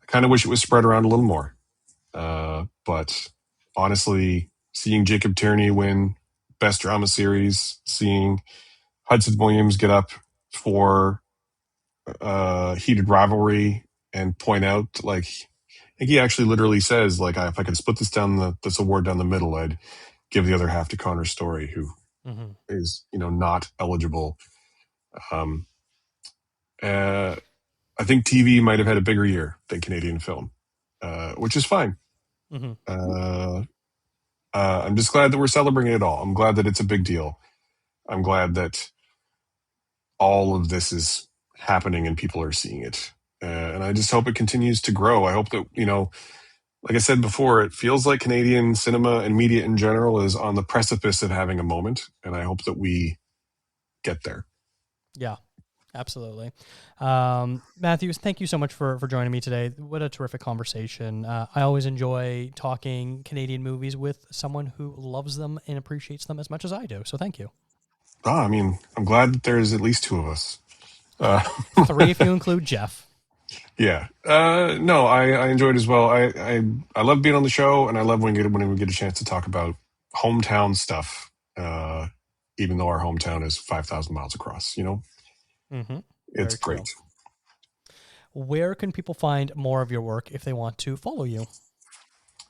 I kind of wish it was spread around a little more. But honestly, seeing Jacob Tierney win Best Drama Series, seeing Hudson Williams get up for Heated Rivalry and point out, like, I think he actually literally says, like, if I could split this award down the middle, I'd give the other half to Connor Story, who Hmm. is, not eligible. Um, uh, I think TV might have had a bigger year than Canadian film, which is fine. Hmm. Uh, I'm just glad that we're celebrating it all. I'm glad that it's a big deal. I'm glad that all of this is happening and people are seeing it. And I just hope it continues to grow. I hope that, like I said before, it feels like Canadian cinema and media in general is on the precipice of having a moment. And I hope that we get there. Yeah, absolutely. Matthews, thank you so much for joining me today. What a terrific conversation. I always enjoy talking Canadian movies with someone who loves them and appreciates them as much as I do. So thank you. I mean, I'm glad that there's at least two of us. Uh, Three, if you include Jeff. yeah. No, I enjoyed as well. I love being on the show, and I love when we get a chance to talk about hometown stuff. Even though our hometown is 5,000 miles across, Hmm. it's Very great. true. Where can people find more of your work if they want to follow you?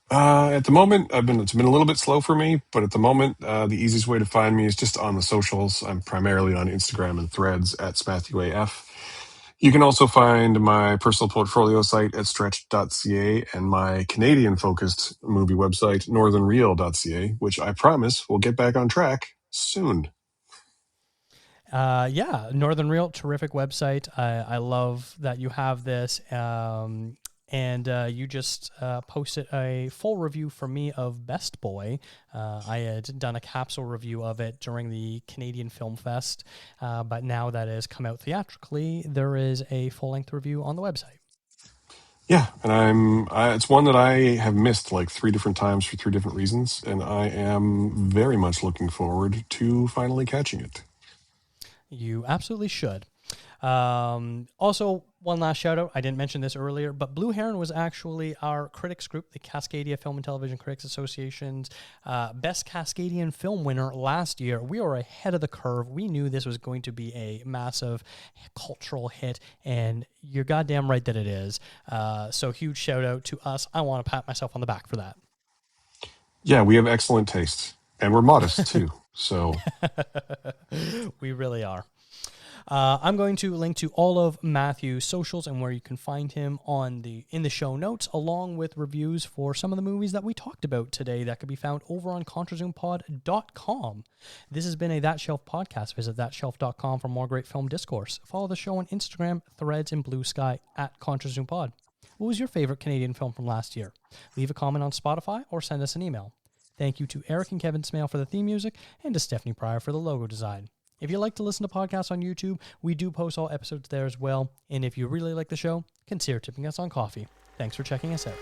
At the moment, it's been a little bit slow for me, but at the moment, the easiest way to find me is just on the socials. I'm primarily on Instagram and Threads at SmatthewAF. You can also find my personal portfolio site at stretch.ca and my Canadian focused movie website, northernreel.ca, which I promise will get back on track soon. Yeah, Northern Real, terrific website. I love that you have this. And you just posted a full review for me of Best Boy. I had done a capsule review of it during the Canadian Film Fest, but now that it has come out theatrically, there is a full length review on the website. Yeah, and it's one that I have missed like three different times for three different reasons, and I am very much looking forward to finally catching it. You absolutely should. Also, one last shout out. I didn't mention this earlier, but Blue Heron was actually our critics group, the Cascadia Film and Television Critics Association's best Cascadian film winner last year. We were ahead of the curve. We knew this was going to be a massive cultural hit, and you're goddamn right that it is. So huge shout out to us. I want to pat myself on the back for that. Yeah, we have excellent taste, and we're modest too. So we really are. I'm going to link to all of Matthew's socials and where you can find him in the show notes, along with reviews for some of the movies that we talked about today that could be found over on ContraZoomPod.com. This has been a That Shelf podcast. Visit thatshelf.com for more great film discourse. Follow the show on Instagram, Threads, and Blue Sky at ContraZoomPod. What was your favorite Canadian film from last year? Leave a comment on Spotify or send us an email. Thank you to Eric and Kevin Smale for the theme music and to Stephanie Pryor for the logo design. If you like to listen to podcasts on YouTube, we do post all episodes there as well. And if you really like the show, consider tipping us on coffee. Thanks for checking us out.